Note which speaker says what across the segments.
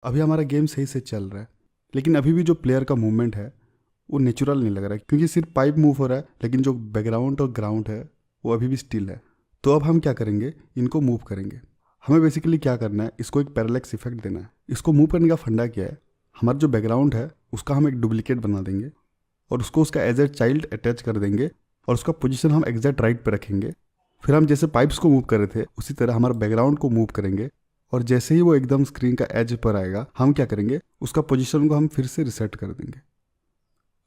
Speaker 1: अभी हमारा गेम सही से चल रहा है, लेकिन अभी भी जो प्लेयर का मूवमेंट है वो नेचुरल नहीं लग रहा है, क्योंकि सिर्फ पाइप मूव हो रहा है लेकिन जो बैकग्राउंड और ग्राउंड है वो अभी भी स्टिल है। तो अब हम क्या करेंगे, इनको मूव करेंगे। हमें बेसिकली क्या करना है, इसको एक पैरेलैक्स इफेक्ट देना है। इसको मूव करने का फंडा क्या है, हमारा जो बैकग्राउंड है उसका हम एक डुप्लीकेट बना देंगे और उसको उसका एज ए चाइल्ड अटैच कर देंगे और उसका पोजीशन हम एग्जैक्ट राइट पे रखेंगे। फिर हम जैसे पाइप्स को मूव कर रहे थे उसी तरह हमारा बैकग्राउंड को मूव करेंगे और जैसे ही वो एकदम स्क्रीन का एज पर आएगा हम क्या करेंगे, उसका पोजीशन को हम फिर से रिसेट कर देंगे।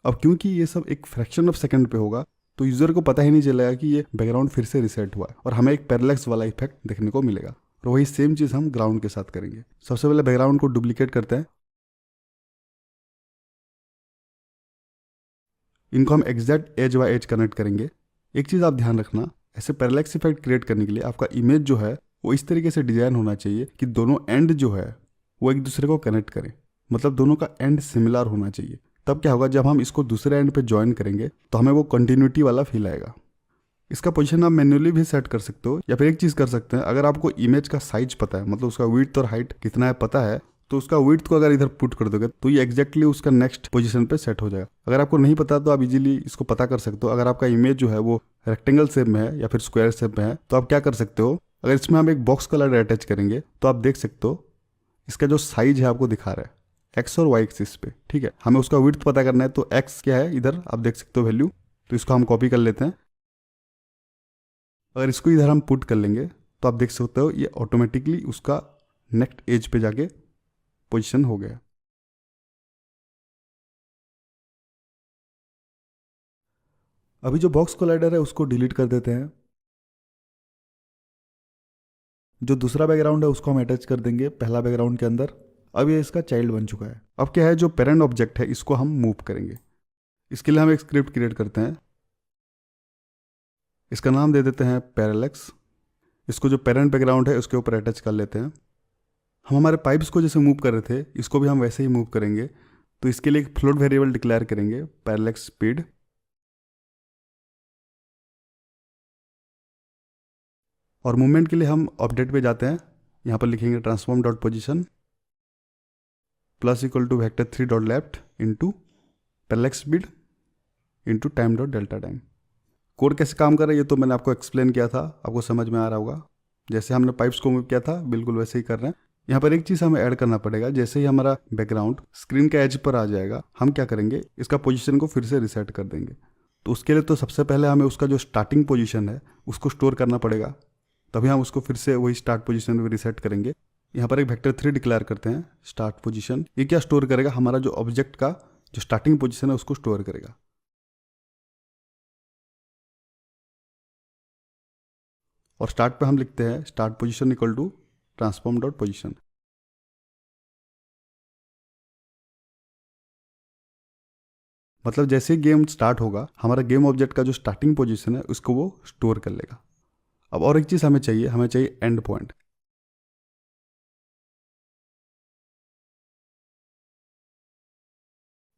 Speaker 1: अब क्योंकि ये सब एक फ्रैक्शन ऑफ सेकंड पे होगा तो यूज़र को पता ही नहीं चलेगा कि ये बैकग्राउंड फिर से रिसेट हुआ है और हमें एक पैरेलैक्स वाला इफेक्ट देखने को मिलेगा। और वही सेम चीज़ हम ग्राउंड के साथ करेंगे। सबसे पहले बैकग्राउंड को डुप्लीकेट करते हैं, इनको हम exact edge by edge connect करेंगे। एक चीज़ आप ध्यान रखना, ऐसे पैरेलैक्स इफेक्ट क्रिएट करने के लिए आपका इमेज जो है वो इस तरीके से डिजाइन होना चाहिए कि दोनों एंड जो है वो एक दूसरे को कनेक्ट करें, मतलब दोनों का एंड सिमिलर होना चाहिए। तब क्या होगा, जब हम इसको दूसरे एंड पे ज्वाइन करेंगे तो हमें वो कंटिन्यूटी वाला फील आएगा। इसका पोजीशन आप मैन्युअली भी सेट कर सकते हो, या फिर एक चीज़ कर सकते हैं, अगर आपको इमेज का साइज पता है, मतलब उसका विड्थ और हाइट कितना है पता है, तो उसका विड्थ को अगर इधर पुट कर दोगे तो ये एग्जैक्टली उसका नेक्स्ट पोजीशन पे सेट हो जाएगा। अगर आपको नहीं पता तो आप इजीली इसको पता कर सकते हो। अगर आपका इमेज जो है वो रेक्टेंगल शेप में है या फिर स्क्वायर शेप में है तो आप क्या कर सकते हो, अगर इसमें हम एक बॉक्स कलर अटैच करेंगे तो आप देख सकते हो इसका जो साइज है आपको दिखा रहा है एक्स और वाई एक्सिस पे। ठीक है, हमें उसका विड्थ पता करना है तो एक्स क्या है इधर आप देख सकते हो वैल्यू, तो इसको हम कॉपी कर लेते हैं। अगर इसको इधर हम पुट कर लेंगे तो आप देख सकते हो ये ऑटोमेटिकली उसका नेक्स्ट एज पे जाके पोजीशन हो गया। अभी जो बॉक्स कोलाइडर है उसको डिलीट कर देते हैं। जो दूसरा बैकग्राउंड है उसको हम अटैच कर देंगे पहला बैकग्राउंड के अंदर। अब ये इसका चाइल्ड बन चुका है। अब क्या है, जो पेरेंट ऑब्जेक्ट है इसको हम मूव करेंगे। इसके लिए हम एक स्क्रिप्ट क्रिएट करते हैं, इसका नाम दे देते हैं पैरेलैक्स। इसको जो पेरेंट बैकग्राउंड है उसके ऊपर अटैच कर लेते हैं। हम हमारे पाइप्स को जैसे मूव कर रहे थे इसको भी हम वैसे ही मूव करेंगे। तो इसके लिए एक फ्लोट वेरिएबल डिक्लेयर करेंगे, पैरेलैक्स स्पीड। और मूवमेंट के लिए हम अपडेट पे जाते हैं, यहाँ पर लिखेंगे transform dot position plus equal to vector 3 dot left into parallax speed into time dot delta time. Code कैसे काम कर रहा है ये तो मैंने आपको एक्सप्लेन किया था, आपको समझ में आ रहा होगा। जैसे हमने पाइप्स को मूव किया था बिल्कुल वैसे ही कर रहे हैं। यहाँ पर एक चीज़ हमें ऐड करना पड़ेगा, जैसे ही हमारा बैकग्राउंड स्क्रीन के एज पर आ जाएगा हम क्या करेंगे, इसका पोजीशन को फिर से रिसेट कर देंगे। तो उसके लिए तो सबसे पहले हमें उसका जो स्टार्टिंग पोजीशन है उसको स्टोर करना पड़ेगा, तभी हम उसको फिर से वही स्टार्ट पोजीशन में रिसेट करेंगे। यहाँ पर एक वेक्टर 3 डिक्लेयर करते हैं स्टार्ट पोजीशन। ये क्या स्टोर करेगा, हमारा जो ऑब्जेक्ट का जो स्टार्टिंग पोजीशन है उसको स्टोर करेगा। और स्टार्ट पे हम लिखते हैं start position equal to transform dot position. मतलब जैसे ही गेम स्टार्ट होगा हमारा गेम ऑब्जेक्ट का जो स्टार्टिंग पोजीशन है उसको वो स्टोर कर लेगा। अब और एक चीज़ हमें चाहिए एंड पॉइंट।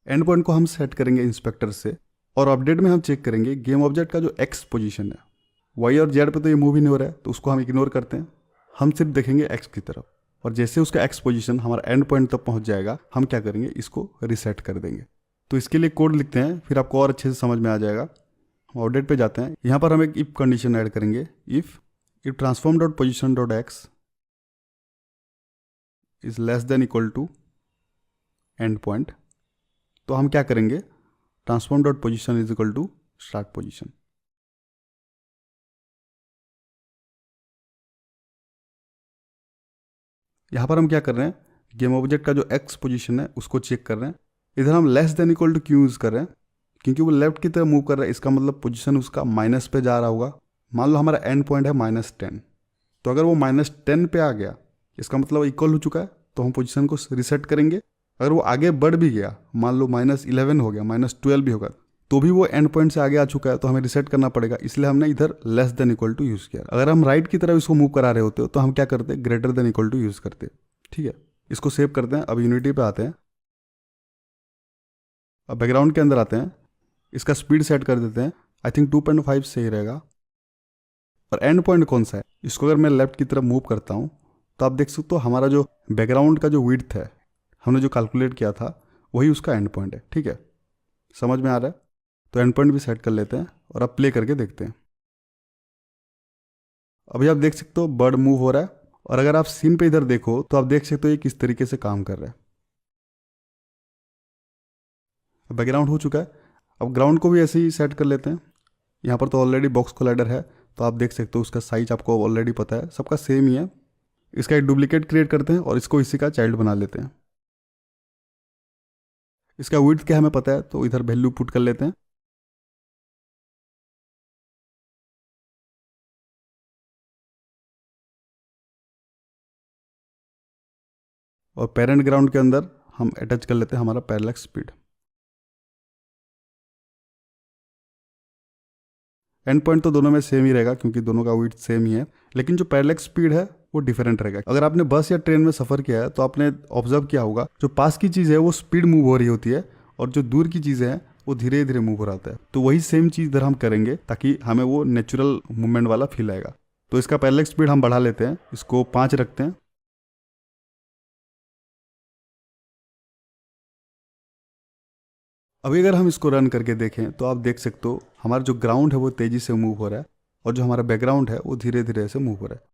Speaker 1: एंड पॉइंट को हम सेट करेंगे इंस्पेक्टर से, और अपडेट में हम चेक करेंगे गेम ऑब्जेक्ट का जो एक्स पोजीशन है, वाई और जेड पे तो ये मूव ही नहीं हो रहा है तो उसको हम इग्नोर करते हैं। हम सिर्फ देखेंगे एक्स की तरफ, और जैसे उसका एक्स पोजीशन हमारा एंड पॉइंट तक पहुंच जाएगा हम क्या करेंगे, इसको रिसेट कर देंगे। तो इसके लिए कोड लिखते हैं, फिर आपको और अच्छे से समझ में आ जाएगा। हम अपडेट पे जाते हैं, यहाँ पर हम एक इफ कंडीशन ऐड करेंगे, if transform dot position dot X is less than equal to end point. तो हम क्या करेंगे, transform dot position is equal to start position. यहाँ पर हम क्या कर रहे हैं, गेम ऑब्जेक्ट का जो एक्स पोजीशन है उसको चेक कर रहे हैं। इधर हम लेस देन इक्वल टू क्यों यूज़ कर रहे हैं, क्योंकि वो लेफ्ट की तरफ मूव कर रहा है, इसका मतलब पोजीशन उसका माइनस पे जा रहा होगा। मान लो हमारा एंड पॉइंट है -10, तो अगर वो -10 पे आ गया इसका मतलब इक्वल हो चुका है, तो हम पोजीशन को रिसेट करेंगे। अगर वो आगे बढ़ भी गया, मान लो -11 हो गया, -12 भी होगा, तो भी वो एंड पॉइंट से आगे आ चुका है तो हमें रिसेट करना पड़ेगा, इसलिए हमने इधर less than equal to use किया। अगर हम राइट की तरफ इसको मूव करा रहे होते हो तो हम क्या करते, greater than equal to use करते। ठीक है, इसको सेव करते हैं। अब यूनिटी पे आते हैं, अब बैकग्राउंड के अंदर आते हैं, इसका स्पीड सेट कर देते हैं। आई थिंक 2.5 सही रहेगा। और एंड पॉइंट कौन सा है, इसको अगर मैं लेफ्ट की तरफ मूव करता हूँ तो आप देख सकते हो हमारा जो बैकग्राउंड का जो विड्थ है हमने जो कैलकुलेट किया था वही उसका एंड पॉइंट है। ठीक है, समझ में आ रहा है? तो एंड पॉइंट भी सेट कर लेते हैं और अब प्ले करके देखते हैं। अभी आप देख सकते हो बर्ड मूव हो रहा है, और अगर आप सीन पे इधर देखो तो आप देख सकते हो ये किस तरीके से काम कर रहा है। बैकग्राउंड हो चुका है, अब ग्राउंड को भी ऐसे ही सेट कर लेते हैं। यहाँ पर तो ऑलरेडी बॉक्स कोलाइडर है, तो आप देख सकते हो उसका साइज आपको ऑलरेडी पता है, सबका सेम ही है। इसका एक डुप्लीकेट क्रिएट करते हैं और इसको इसी का चाइल्ड बना लेते हैं। इसका विड्थ क्या हमें पता है, तो इधर वैल्यू पुट कर लेते हैं। और पेरेंट ग्राउंड के अंदर हम अटैच कर लेते हैं हमारा पैरेलक्स स्पीड। एंड पॉइंट तो दोनों में सेम ही रहेगा क्योंकि दोनों का विड्थ सेम ही है, लेकिन जो पैरेलक्स स्पीड है वो डिफरेंट रहेगा। अगर आपने बस या ट्रेन में सफ़र किया है तो आपने ऑब्जर्व किया होगा, जो पास की चीज़ है वो स्पीड मूव हो रही होती है और जो दूर की चीज़ें हैं वो धीरे धीरे मूव हो रहा है। तो वही सेम चीज़ इधर हम करेंगे ताकि हमें वो नेचुरल मूवमेंट वाला फील आएगा। तो इसका पैरेलक्स स्पीड हम बढ़ा लेते हैं, इसको 5 रखते हैं। अभी अगर हम इसको रन करके देखें तो आप देख सकते हो हमारा जो ग्राउंड है वो तेज़ी से मूव हो रहा है और जो हमारा बैकग्राउंड है वो धीरे धीरे से मूव हो रहा है।